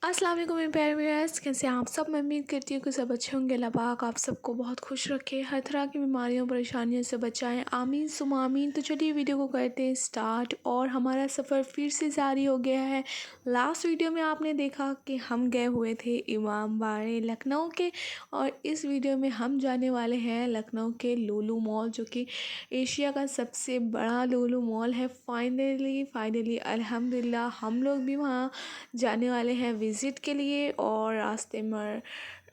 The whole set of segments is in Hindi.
अस्सलाम वालेकुम मेरे प्यारे व्यूअर्स, कैसे हैं आप सब। मैं उम्मीद करती हूँ कि सब अच्छे होंगे। अल्लाह पाक आप सबको बहुत खुश रखे, हर तरह की बीमारियों परेशानियों से बचाएं, आमीन सुम्मा आमीन। तो चलिए वीडियो को करते हैं स्टार्ट। और हमारा सफ़र फिर से जारी हो गया है। लास्ट वीडियो में आपने देखा कि हम गए हुए थे इमाम बाड़े लखनऊ के, और इस वीडियो में हम जाने वाले हैं लखनऊ के लुलु मॉल, जो कि एशिया का सबसे बड़ा लुलु मॉल है। फाइनली अल्हम्दुलिल्लाह हम लोग भी वहाँ जाने वाले हैं विज़िट के लिए। और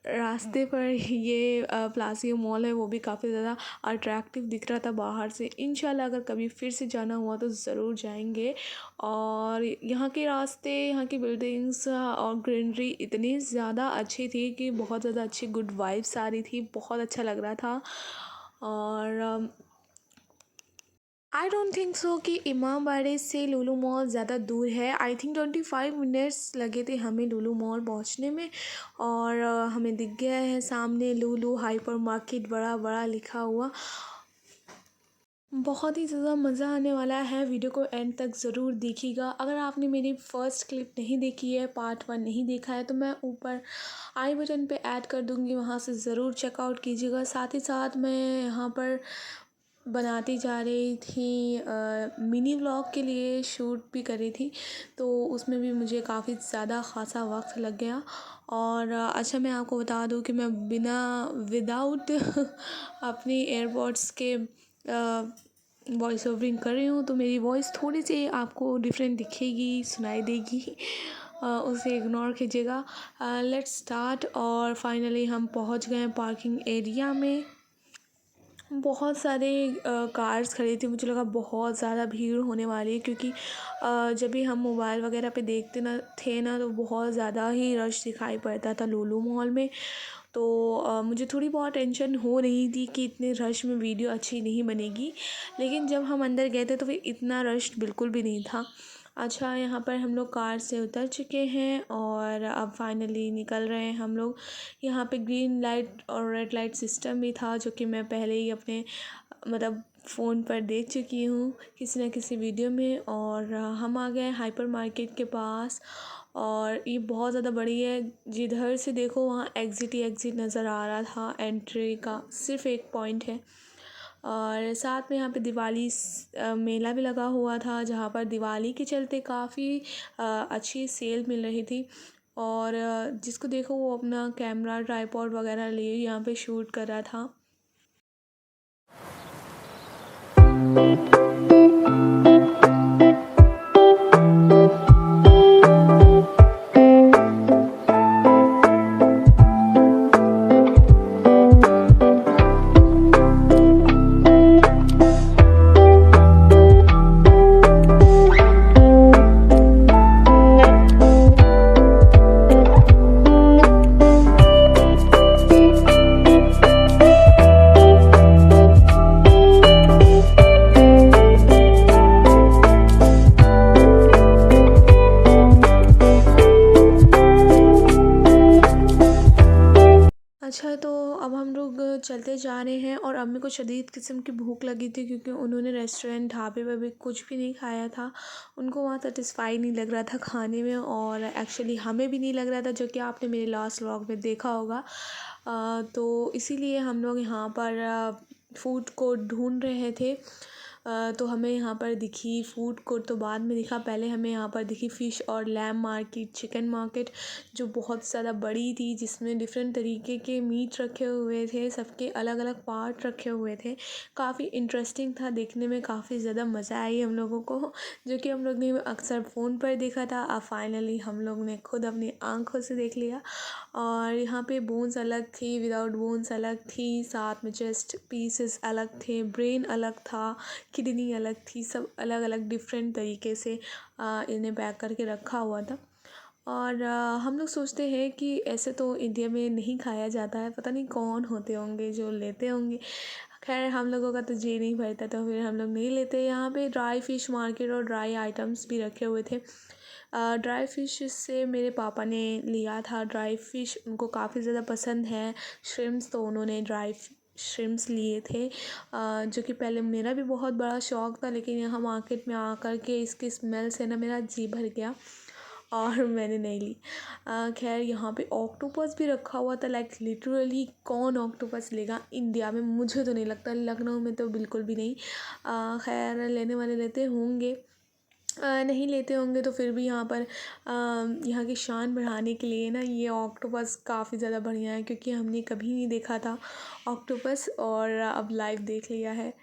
रास्ते पर ये प्लासियो मॉल है, वो भी काफ़ी ज़्यादा अट्रैक्टिव दिख रहा था बाहर से। इंशाल्लाह अगर कभी फिर से जाना हुआ तो ज़रूर जाएंगे। और यहाँ के रास्ते, यहाँ की बिल्डिंग्स और ग्रीनरी इतनी ज़्यादा अच्छी थी कि बहुत ज़्यादा अच्छी गुड वाइब्स आ रही थी, बहुत अच्छा लग रहा था। और आई डोंट थिंक सो कि इमामबाड़े से लुलु मॉल ज़्यादा दूर है। आई थिंक 25 मिनट्स लगे थे हमें लुलु मॉल पहुंचने में। और हमें दिख गया है सामने लुलु हाइपर मार्केट बड़ा बड़ा लिखा हुआ। बहुत ही ज़्यादा मज़ा आने वाला है, वीडियो को एंड तक ज़रूर देखिएगा। अगर आपने मेरी फ़र्स्ट क्लिप नहीं देखी है, पार्ट 1 नहीं देखा है, तो मैं ऊपर आई बटन पे ऐड कर दूँगी, वहाँ से ज़रूर चेकआउट कीजिएगा। साथ ही साथ मैं यहाँ पर बनाती जा रही थी, मिनी व्लॉग के लिए शूट भी कर रही थी, तो उसमें भी मुझे काफ़ी ज़्यादा ख़ासा वक्त लग गया। और अच्छा मैं आपको बता दूं कि मैं विदाउट अपनी एयरपॉड्स के वॉइस ओवरिंग कर रही हूँ, तो मेरी वॉइस थोड़ी सी आपको डिफरेंट दिखेगी, सुनाई देगी। उसे इग्नोर कीजिएगा। Let's start. और फाइनली हम पहुँच गए पार्किंग एरिया में। बहुत सारे कार्स खड़ी थी, मुझे लगा बहुत ज़्यादा भीड़ होने वाली है, क्योंकि जब भी हम मोबाइल वगैरह पे देखते ना थे ना, तो बहुत ज़्यादा ही रश दिखाई पड़ता था लुलु मॉल में। तो मुझे थोड़ी बहुत टेंशन हो रही थी कि इतने रश में वीडियो अच्छी नहीं बनेगी। लेकिन जब हम अंदर गए थे तो फिर इतना रश बिल्कुल भी नहीं था। अच्छा, यहाँ पर हम लोग कार से उतर चुके हैं और अब फाइनली निकल रहे हैं हम लोग। यहाँ पे ग्रीन लाइट और रेड लाइट सिस्टम भी था, जो कि मैं पहले ही अपने मतलब फ़ोन पर देख चुकी हूँ किसी न किसी वीडियो में। और हम आ गए हाइपर मार्केट के पास, और ये बहुत ज़्यादा बड़ी है। जिधर से देखो वहाँ एग्ज़िट ही एग्ज़िट नज़र आ रहा था। एंट्री का सिर्फ एक पॉइंट है। और साथ में यहाँ पे मेला भी लगा हुआ था, जहाँ पर दिवाली के चलते काफ़ी अच्छी सेल मिल रही थी। और जिसको देखो वो अपना कैमरा ट्राइपॉड वगैरह लिए यहाँ पे शूट कर रहा था। अच्छा, तो अब हम लोग चलते जा रहे हैं, और अम्मी को शदीद किस्म की भूख लगी थी, क्योंकि उन्होंने रेस्टोरेंट ढाबे पे भी कुछ भी नहीं खाया था। उनको वहाँ सेटिस्फाई नहीं लग रहा था खाने में, और एक्चुअली हमें भी नहीं लग रहा था, जो कि आपने मेरे लास्ट व्लॉग में देखा होगा। तो इसीलिए हम लोग यहाँ पर फूड कोर्ट ढूंढ रहे थे। तो हमें यहाँ पर दिखी फूड कोर्ट, तो बाद में दिखा, पहले हमें यहाँ पर दिखी फ़िश और लैम मार्केट, चिकन मार्केट, जो बहुत ज़्यादा बड़ी थी, जिसमें डिफरेंट तरीके के मीट रखे हुए थे, सबके अलग अलग पार्ट रखे हुए थे। काफ़ी इंटरेस्टिंग था देखने में, काफ़ी ज़्यादा मज़ा आई हम लोगों को, जो कि हम लोग ने अक्सर फ़ोन पर देखा था। अब फाइनली हम लोग ने खुद अपनी आँखों से देख लिया। और यहाँ पे बोन्स अलग थी, विदाउट बोन्स अलग थी, साथ में चेस्ट पीसेस अलग थे, ब्रेन अलग था, किडनी अलग थी, सब अलग अलग डिफरेंट तरीके से इन्हें पैक करके रखा हुआ था। और हम लोग सोचते हैं कि ऐसे तो इंडिया में नहीं खाया जाता है, पता नहीं कौन होते होंगे जो लेते होंगे। खैर हम लोगों का तो जी नहीं भरता, तो फिर हम लोग नहीं लेते। यहाँ पे ड्राई फ़िश मार्केट और ड्राई आइटम्स भी रखे हुए थे। ड्राई फ़िश से मेरे पापा ने लिया था, ड्राई फ़िश उनको काफ़ी ज़्यादा पसंद है। श्रिम्प्स, तो उन्होंने ड्राई श्रिम्प्स लिए थे, जो कि पहले मेरा भी बहुत बड़ा शौक़ था, लेकिन यहाँ मार्केट में आकर के इसकी स्मेल से ना मेरा जी भर गया। और मैंने नहीं ली। खैर यहाँ पे ऑक्टोपस भी रखा हुआ था, लाइक लिटरली कौन ऑक्टोपस लेगा इंडिया में, मुझे तो नहीं लगता, लखनऊ में तो बिल्कुल भी नहीं। खैर लेने वाले लेते होंगे, नहीं लेते होंगे तो फिर भी यहाँ पर यहाँ की शान बढ़ाने के लिए ना ये ऑक्टोपस काफ़ी ज़्यादा बढ़िया है, क्योंकि हमने कभी नहीं देखा था ऑक्टोपस और अब लाइव देख लिया है।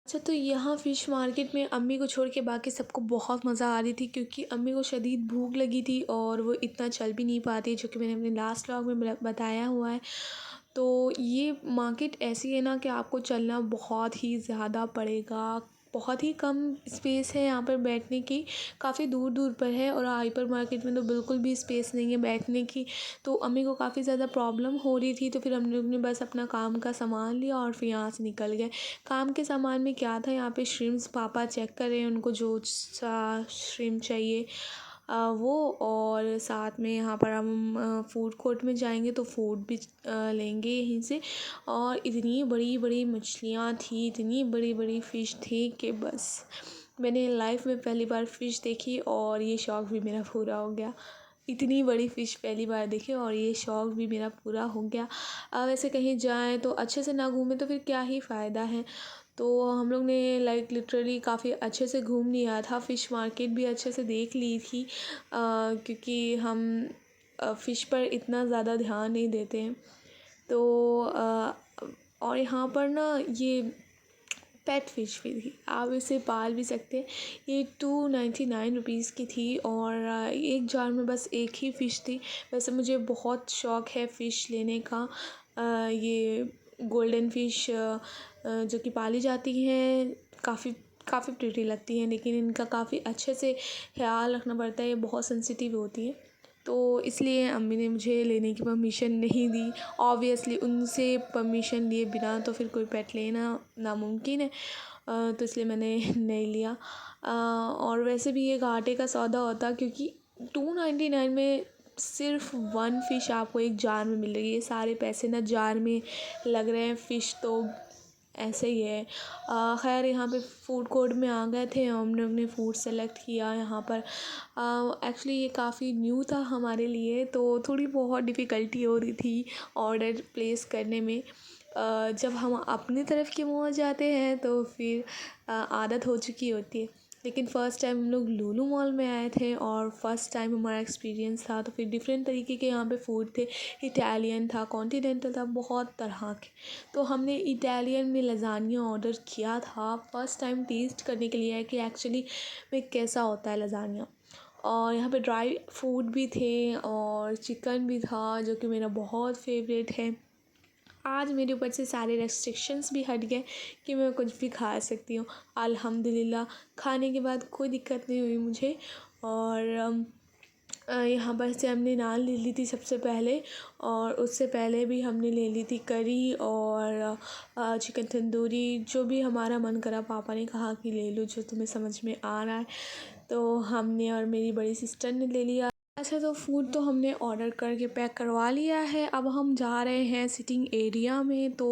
अच्छा, तो यहाँ फ़िश मार्केट में अम्मी को छोड़ के बाकी सबको बहुत मज़ा आ रही थी, क्योंकि अम्मी को शदीद भूख लगी थी और वो इतना चल भी नहीं पाती, जो कि मैंने अपने लास्ट व्लॉग में बताया हुआ है। तो ये मार्केट ऐसी है ना कि आपको चलना बहुत ही ज़्यादा पड़ेगा, बहुत ही कम स्पेस है यहाँ पर बैठने की, काफ़ी दूर दूर पर है, और हाइपर मार्केट में तो बिल्कुल भी स्पेस नहीं है बैठने की। तो अम्मी को काफ़ी ज़्यादा प्रॉब्लम हो रही थी, तो फिर हम लोग ने बस अपना काम का सामान लिया और फिर यहाँ से निकल गए। काम के सामान में क्या था, यहाँ पे श्रिम्स पापा चेक कर रहे हैं, उनको जो सा श्रिम्प चाहिए वो, और साथ में यहाँ पर हम फूड कोर्ट में जाएंगे तो फूड भी लेंगे यहीं से। और इतनी बड़ी बड़ी मछलियाँ थी, इतनी बड़ी बड़ी फ़िश थी कि बस मैंने लाइफ में पहली बार फ़िश देखी और ये शौक़ भी मेरा पूरा हो गया। इतनी बड़ी फ़िश पहली बार देखी और ये शौक़ भी मेरा पूरा हो गया। वैसे कहीं जाएँ तो अच्छे से ना घूमें तो फिर क्या ही फ़ायदा है। तो हम लोग ने लाइक लिटरली काफ़ी अच्छे से घूम लिया था, फ़िश मार्केट भी अच्छे से देख ली थी, क्योंकि हम फ़िश पर इतना ज़्यादा ध्यान नहीं देते हैं। तो और यहाँ पर ना ये पेट फ़िश भी थी, आप इसे पाल भी सकते हैं। ये 299 रुपीज़ की थी और एक जार में बस एक ही फ़िश थी। वैसे मुझे बहुत शौक़ है फ़िश लेने का। ये गोल्डन फ़िश जो कि पाली जाती हैं, काफ़ी काफ़ी प्रिटी लगती हैं, लेकिन इनका काफ़ी अच्छे से ख़्याल रखना पड़ता है, ये बहुत सेंसिटिव होती हैं। तो इसलिए अम्मी ने मुझे लेने की परमिशन नहीं दी। ऑब्वियसली उनसे परमिशन लिए बिना तो फिर कोई पेट लेना नामुमकिन है, तो इसलिए मैंने नहीं लिया। और वैसे भी ये घाटे का सौदा होता, क्योंकि 299 में सिर्फ 1 फ़िश आपको एक जार में मिल रही है। ये सारे पैसे ना जार में लग रहे हैं, फ़िश तो ऐसे ही है। खैर यहाँ पे फूड कोर्ट में आ गए थे, हम लोग ने फ़ूड सेलेक्ट किया यहाँ पर। एक्चुअली ये काफ़ी न्यू था हमारे लिए, तो थोड़ी बहुत डिफ़िकल्टी हो रही थी ऑर्डर प्लेस करने में। जब हम अपनी तरफ के मुँह जाते हैं तो फिर आदत हो चुकी होती है। लेकिन फ़र्स्ट टाइम हम लोग लुलु मॉल में आए थे और फ़र्स्ट टाइम हमारा एक्सपीरियंस था, तो फिर डिफरेंट तरीके के यहाँ पे फूड थे। इटालियन था, कॉन्टिनेंटल था, बहुत तरह के। तो हमने इटालियन में लज़ानिया ऑर्डर किया था, फ़र्स्ट टाइम टेस्ट करने के लिए कि एक्चुअली में कैसा होता है लज़ानिया। और यहाँ पे ड्राई फूड भी थे और चिकन भी था, जो कि मेरा बहुत फेवरेट है। आज मेरे ऊपर से सारे रेस्ट्रिक्शंस भी हट गए कि मैं कुछ भी खा सकती हूँ। अल्हम्दुलिल्लाह, खाने के बाद कोई दिक्कत नहीं हुई मुझे। और यहाँ पर से हमने नान ले ली थी सबसे पहले, और उससे पहले भी हमने ले ली थी करी और चिकन तंदूरी। जो भी हमारा मन करा, पापा ने कहा कि ले लो जो तुम्हें समझ में आ रहा है, तो हमने और मेरी बड़ी सिस्टर ने ले लिया। अच्छा, तो फूड तो हमने ऑर्डर करके पैक करवा लिया है। अब हम जा रहे हैं सिटिंग एरिया में, तो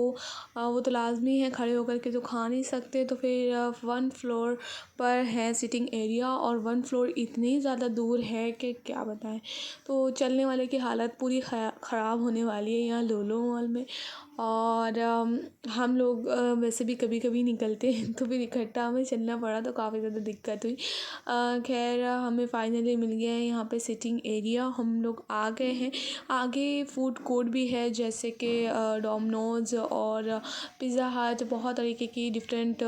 वो तो लाज़मी है, खड़े होकर के तो खा नहीं सकते, तो फिर 1 फ्लोर पर है सिटिंग एरिया, और 1 फ्लोर इतनी ज़्यादा दूर है कि क्या बताएं। तो चलने वाले की हालत पूरी ख़राब होने वाली है यहाँ लुलु मॉल में। और हम लोग वैसे भी कभी कभी निकलते हैं, तो फिर इकट्ठा हमें चलना पड़ा, तो काफ़ी ज़्यादा दिक्कत हुई। खैर हमें फ़ाइनली मिल गया है यहाँ पे सिटिंग एरिया, हम लोग आ गए हैं। आगे फूड कोर्ट भी है, जैसे कि डोमिनोज़ और पिज़्ज़ा हट, बहुत तरीके की डिफरेंट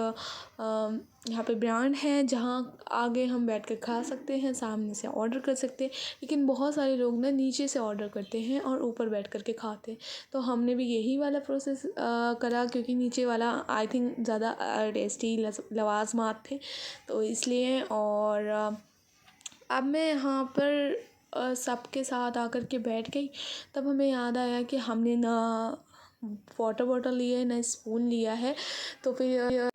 यहाँ पे ब्रांड हैं, जहाँ आगे हम बैठ कर खा सकते हैं, सामने से ऑर्डर कर सकते हैं। लेकिन बहुत सारे लोग ना नीचे से ऑर्डर करते हैं और ऊपर बैठ कर के खाते हैं, तो हमने भी यही वाला प्रोसेस करा, क्योंकि नीचे वाला आई थिंक ज़्यादा टेस्टी लवाजमात थे, तो इसलिए। और अब मैं यहाँ पर सबके साथ आकर के बैठ गई, तब हमें याद आया कि हमने ना वाटर बॉटल ली है, ना स्पून लिया है, तो फिर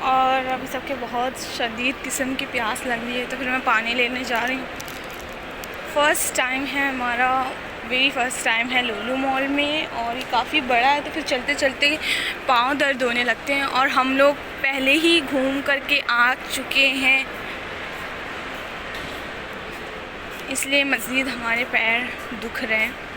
और अभी सबके बहुत शदीद किस्म की प्यास लग रही है, तो फिर मैं पानी लेने जा रही हूँ। फ़र्स्ट टाइम है हमारा मेरी फ़र्स्ट टाइम है लुलु मॉल में और ये काफ़ी बड़ा है, तो फिर चलते चलते पाँव दर्द होने लगते हैं। और हम लोग पहले ही घूम करके आ चुके हैं, इसलिए मज़ीद हमारे पैर दुख रहे हैं।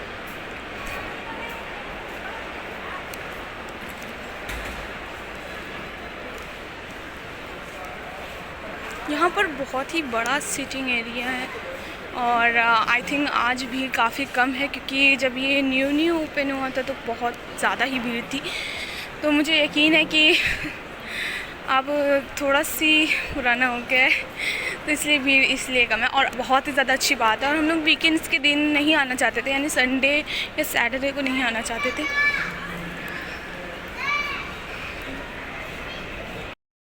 यहाँ पर बहुत ही बड़ा सिटिंग एरिया है और आई थिंक आज भीड़ काफ़ी कम है, क्योंकि जब ये न्यू ओपन हुआ था तो बहुत ज़्यादा ही भीड़ थी। तो मुझे यकीन है कि अब थोड़ा सी पुराना हो गया है, तो इसलिए भीड़ इसलिए कम है। और बहुत ही ज़्यादा अच्छी बात है। और हम लोग वीकेंड्स के दिन नहीं आना चाहते थे, यानी संडे या सैटरडे को नहीं आना चाहते थे।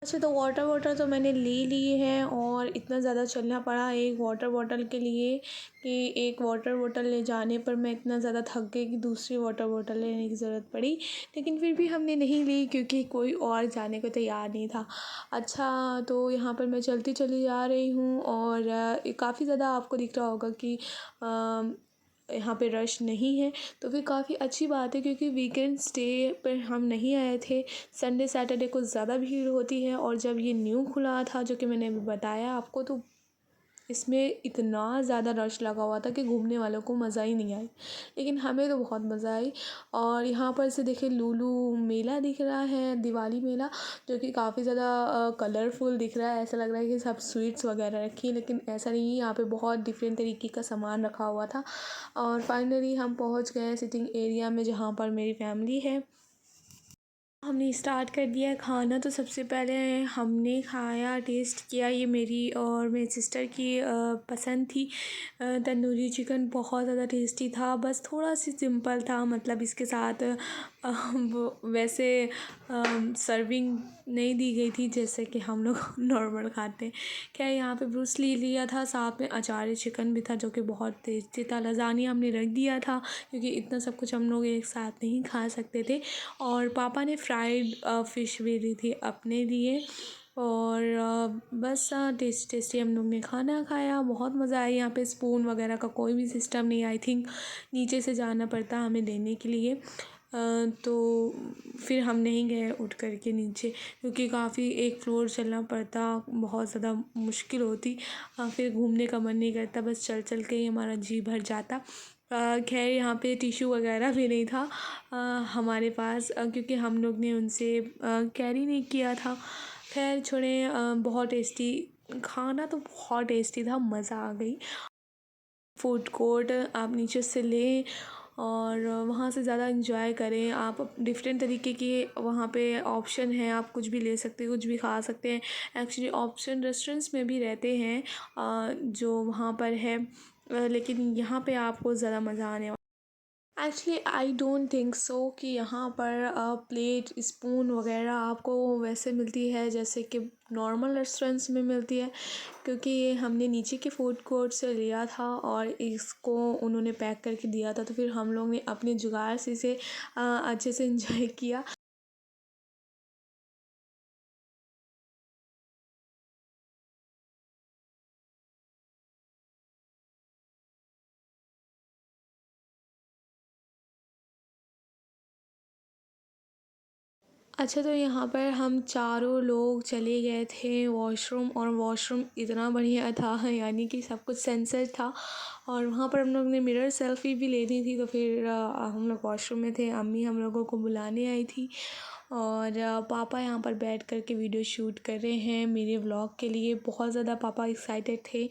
अच्छा, तो वाटर बॉटल तो मैंने ले ली है और इतना ज़्यादा चलना पड़ा एक वाटर बॉटल के लिए कि एक वाटर बॉटल ले जाने पर मैं इतना ज़्यादा थक गई कि दूसरी वाटर बॉटल लेने की ज़रूरत पड़ी। लेकिन फिर भी हमने नहीं ली क्योंकि कोई और जाने को तैयार नहीं था। अच्छा, तो यहाँ पर मैं चलती चली जा रही हूँ और काफ़ी ज़्यादा आपको दिख रहा होगा कि यहाँ पे रश नहीं है, तो फिर काफ़ी अच्छी बात है क्योंकि वीकेंड्स डे पर हम नहीं आए थे। संडे सैटरडे को ज़्यादा भीड़ होती है और जब ये न्यू खुला था जो कि मैंने अभी बताया आपको, तो इसमें इतना ज़्यादा रश लगा हुआ था कि घूमने वालों को मज़ा ही नहीं आई। लेकिन हमें तो बहुत मज़ा आई। और यहाँ पर से देखिए लुलु मेला दिख रहा है, दिवाली मेला, जो कि काफ़ी ज़्यादा कलरफुल दिख रहा है। ऐसा लग रहा है कि सब स्वीट्स वगैरह रखी हैं, लेकिन ऐसा नहीं है। यहाँ पे बहुत डिफरेंट तरीके का सामान रखा हुआ था। और फाइनली हम पहुँच गए सिटिंग एरिया में जहाँ पर मेरी फैमिली है। हमने स्टार्ट कर दिया है खाना। तो सबसे पहले हमने खाया, टेस्ट किया। ये मेरी और मेरी सिस्टर की पसंद थी। तंदूरी चिकन बहुत ज़्यादा टेस्टी था, बस थोड़ा सी सिंपल था। मतलब इसके साथ वो वैसे सर्विंग नहीं दी गई थी जैसे कि हम लोग नॉर्मल खाते हैं। क्या यहाँ पे ब्रूसली लिया था, साथ में अचार चिकन भी था जो कि बहुत टेस्टी था। लज़ानिया हमने रख दिया था क्योंकि इतना सब कुछ हम लोग एक साथ नहीं खा सकते थे। और पापा ने फ्राइड फ़िश भी ली थी अपने लिए। और बस टेस्टी टेस्टी हम लोग ने खाना खाया। बहुत मज़ा आया। यहाँ पे स्पून वगैरह का कोई भी सिस्टम नहीं, आई थिंक नीचे से जाना पड़ता हमें देने के लिए। तो फिर हम नहीं गए उठ कर के नीचे क्योंकि काफ़ी एक फ्लोर चलना पड़ता, बहुत ज़्यादा मुश्किल होती। फिर घूमने का मन नहीं करता, बस चल चल के ही हमारा जी भर जाता। खैर यहाँ पे टिशू वगैरह भी नहीं था हमारे पास, क्योंकि हम लोग ने उनसे कैरी नहीं किया था। खैर छोड़ें। बहुत टेस्टी खाना, तो बहुत टेस्टी था, मज़ा आ गई। फूड कोर्ट आप नीचे से लें और वहाँ से ज़्यादा इंजॉय करें आप। डिफरेंट तरीके के वहाँ पे ऑप्शन हैं, आप कुछ भी ले सकते हैं, कुछ भी खा सकते हैं। एक्चुअली ऑप्शन रेस्टोरेंट्स में भी रहते हैं जो वहाँ पर है, लेकिन यहाँ पे आपको ज़्यादा मज़ा आने वाला। Actually I don't think so कि यहाँ पर प्लेट स्पून वगैरह आपको वैसे मिलती है जैसे कि नॉर्मल रेस्टोरेंट्स में मिलती है, क्योंकि ये हमने नीचे के फूड कोर्ट से लिया था और इसको उन्होंने पैक करके दिया था। तो फिर हम लोग ने अपने जुगाड़ से इसे अच्छे से इंजॉय किया। अच्छा, तो यहाँ पर हम चारों लोग चले गए थे वॉशरूम, और वॉशरूम इतना बढ़िया था यानी कि सब कुछ सेंसर था। और वहाँ पर हम लोग ने मिरर सेल्फ़ी भी लेनी थी, तो फिर हम लोग वॉशरूम में थे। अम्मी हम लोगों को बुलाने आई थी और पापा यहाँ पर बैठ कर के वीडियो शूट कर रहे हैं मेरे व्लॉग के लिए। बहुत ज़्यादा पापा एक्साइटेड थे।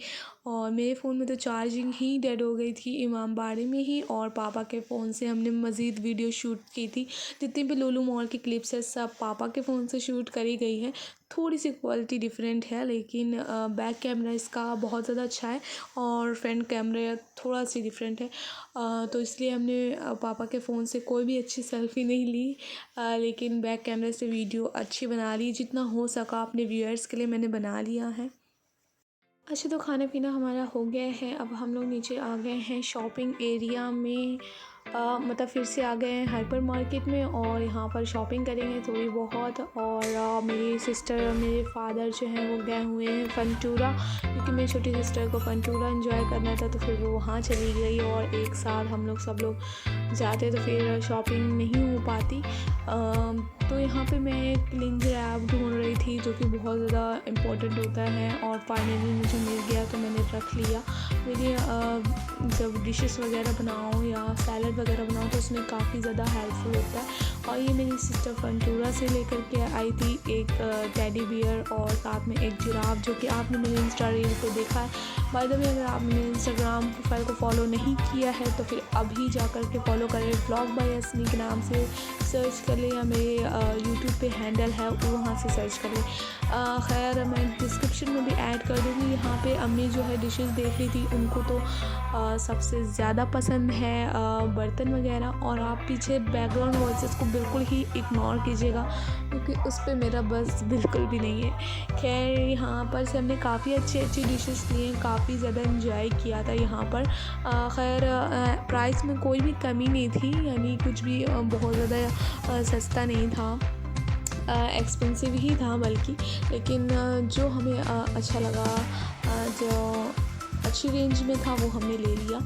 और मेरे फ़ोन में तो चार्जिंग ही डेड हो गई थी इमामबाड़े में ही, और पापा के फ़ोन से हमने मज़ीद वीडियो शूट की थी। जितनी भी लुलु मॉल की क्लिप्स है सब पापा के फ़ोन से शूट करी गई है। थोड़ी सी क्वालिटी डिफरेंट है, लेकिन बैक कैमरा इसका बहुत ज़्यादा अच्छा है और फ्रंट कैमरा थोड़ा सी डिफरेंट है। तो इसलिए हमने पापा के फ़ोन से कोई भी अच्छी सेल्फ़ी नहीं ली, लेकिन बैक कैमरे से वीडियो अच्छी बना ली। जितना हो सका अपने व्यूअर्स के लिए मैंने बना लिया है। अच्छा, तो खाना पीना हमारा हो गया है। अब हम लोग नीचे आ गए हैं शॉपिंग एरिया में। मतलब फिर से आ गए हैं हाइपर मार्केट में और यहाँ पर शॉपिंग करेंगे थोड़ी बहुत। और मेरी सिस्टर और मेरे फादर जो हैं वो गए हुए हैं फनटूरा, क्योंकि मेरी छोटी सिस्टर को फनटूरा एंजॉय करना था, तो फिर वो वहाँ चली गई और एक साथ हम लोग सब लोग जाते तो फिर शॉपिंग नहीं हो पाती। तो यहाँ पे मैं क्लिंग रैप ढूंढ रही थी जो कि बहुत ज़्यादा इम्पोर्टेंट होता है और फाइनली मुझे मिल गया, तो मैंने रख लिया। मेरी जब डिशेस वगैरह बनाओ या सैलड वगैरह बनाओ तो उसमें काफ़ी ज़्यादा हेल्पफुल होता है। और ये मेरी सिस्टर फनटूरा से लेकर के आई थी एक टेडी बियर और साथ में एक जिराफ, जो कि आपने मेरे इंस्टा रील पे देखा है। बाय द वे, अगर आपने मेरे इंस्टाग्राम प्रोफाइल को फॉलो नहीं किया है तो फिर अभी जा कर के फॉलो करें। व्लॉग बाय यसमी के नाम से सर्च कर लें या मेरे यूट्यूब पे हैंडल है वो वहाँ से सर्च कर लें। खैर, मैं डिस्क्रिप्शन में भी ऐड कर दूँगी। यहाँ पे अम्मी जो है डिशेस देख रही थी, उनको तो सबसे ज़्यादा पसंद है बर्तन वगैरह। और आप पीछे बैकग्राउंड वॉइसेस को बिल्कुल ही इग्नोर कीजिएगा, क्योंकि उस पर मेरा बस बिल्कुल भी नहीं है। खैर, यहाँ पर से हमने काफ़ी अच्छी डिशेस लिए, काफ़ी ज़्यादा इंजॉय किया था यहाँ पर। खैर, प्राइस में कोई भी कमी नहीं थी, यानी कुछ भी बहुत ज़्यादा सस्ता नहीं था, एक्सपेंसिव ही था बल्कि। लेकिन जो हमें अच्छा लगा, जो अच्छी रेंज में था वो हमने ले लिया।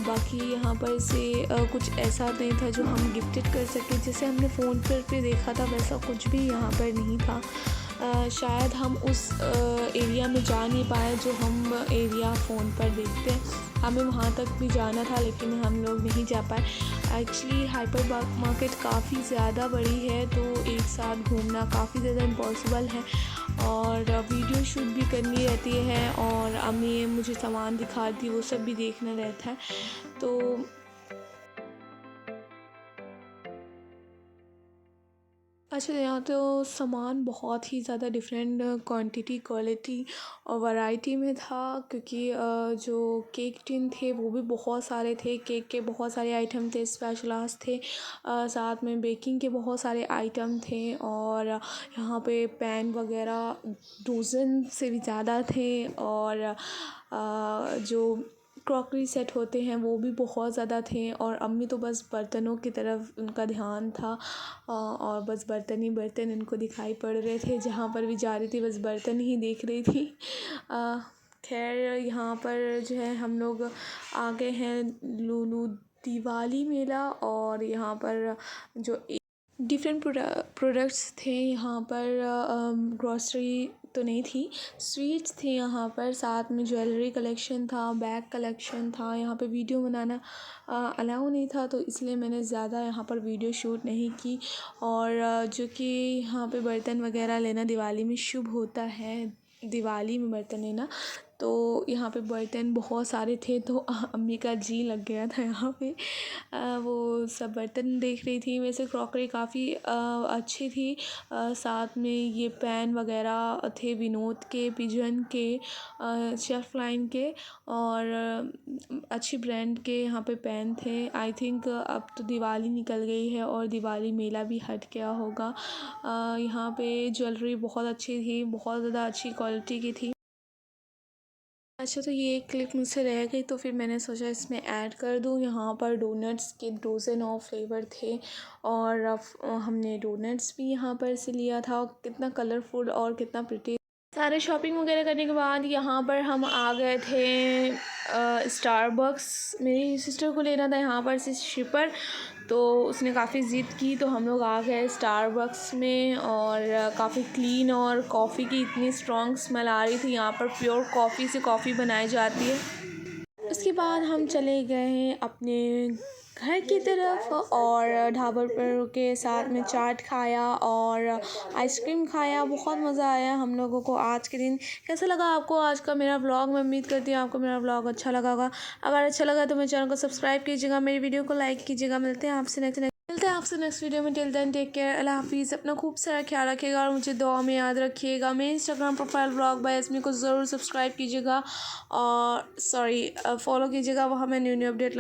बाकी यहाँ पर से कुछ ऐसा नहीं था जो हम गिफ्टेड कर सकें, जैसे हमने फ़ोन पर पे देखा था वैसा कुछ भी यहाँ पर नहीं था। शायद हम उस एरिया में जा नहीं पाए जो हम एरिया फ़ोन पर देखते हैं। हमें वहाँ तक भी जाना था लेकिन हम लोग नहीं जा पाए। एक्चुअली हाइपर मार्केट काफ़ी ज़्यादा बड़ी है, तो एक साथ घूमना काफ़ी ज़्यादा इम्पॉसिबल है और वीडियो शूट भी करनी रहती है और अम्मी मुझे सामान दिखाती, वो सब भी देखना रहता है। तो अच्छा, यहाँ तो सामान बहुत ही ज़्यादा डिफरेंट क्वांटिटी, क्वालिटी और वैरायटी में था, क्योंकि जो केक टिन थे वो भी बहुत सारे थे। केक के बहुत सारे आइटम थे, स्पैचुलास थे, साथ में बेकिंग के बहुत सारे आइटम थे। और यहाँ पे पैन वगैरह डज़न से भी ज़्यादा थे। और जो क्रॉकरी सेट होते हैं वो भी बहुत ज़्यादा थे। और अम्मी तो बस बर्तनों की तरफ उनका ध्यान था और बस बर्तन ही बर्तन इनको दिखाई पड़ रहे थे। जहाँ पर भी जा रही थी बस बर्तन ही देख रही थी। खैर, यहाँ पर जो है हम लोग आ गए हैं लुलु दिवाली मेला। और यहाँ पर जो डिफरेंट प्रोडक्ट्स थे यहाँ पर, ग्रॉसरी तो नहीं थी, स्वीट्स थे यहाँ पर, साथ में ज्वेलरी कलेक्शन था, बैग कलेक्शन था। यहाँ पे वीडियो बनाना अलाउ नहीं था, तो इसलिए मैंने ज़्यादा यहाँ पर वीडियो शूट नहीं की। और जो कि यहाँ पे बर्तन वगैरह लेना दिवाली में शुभ होता है, दिवाली में बर्तन लेना, तो यहाँ पे बर्तन बहुत सारे थे, तो अम्मी का जी लग गया था यहाँ पे। वो सब बर्तन देख रही थी। वैसे क्रॉकरी काफ़ी अच्छी थी। साथ में ये पैन वगैरह थे विनोद के, पिजन के, शेफ लाइन के और अच्छी ब्रांड के यहाँ पे पैन थे। आई थिंक अब तो दिवाली निकल गई है और दिवाली मेला भी हट गया होगा। यहाँ पे ज्वेलरी बहुत अच्छी थी, बहुत ज़्यादा अच्छी क्वालिटी की थी। अच्छा, तो ये एक क्लिप मुझसे रह गई तो फिर मैंने सोचा इसमें ऐड कर दूँ। यहाँ पर डोनट्स के डज़न ऑफ फ्लेवर थे और हमने डोनट्स भी यहाँ पर से लिया था। कितना कलरफुल और कितना प्रिटी। सारे शॉपिंग वगैरह करने के बाद यहाँ पर हम आ गए थे स्टारबक्स। मेरी सिस्टर को लेना था यहाँ पर से शिपर, तो उसने काफ़ी ज़िद की, तो हम लोग आ गए स्टारबक्स में। और काफ़ी क्लीन और कॉफ़ी की इतनी स्ट्रॉन्ग स्मेल आ रही थी। यहाँ पर प्योर कॉफ़ी से कॉफ़ी बनाई जाती है। उसके बाद हम चले गए अपने घर की तरफ और ढाबा पर के साथ में चाट खाया और आइसक्रीम खाया। बहुत मज़ा आया हम लोगों को आज के दिन। कैसा लगा आपको आज का मेरा व्लॉग? मैं उम्मीद करती हूँ आपको मेरा व्लॉग अच्छा लगा होगा। अगर अच्छा लगा तो मेरे चैनल को सब्सक्राइब कीजिएगा, मेरी वीडियो को लाइक कीजिएगा। मिलते हैं आपसे नेक्स्ट वीडियो में। टिल देन टेक केयर, अल्लाह हाफिज़। अपना खूब सारा ख्याल रखिएगा और मुझे दुआ में याद रखिएगा। मेरे इंस्टाग्राम प्रोफाइल व्लॉग बाय यसमी को ज़रूर सब्सक्राइब कीजिएगा और फॉलो कीजिएगा, वहाँ मैं न्यू अपडेट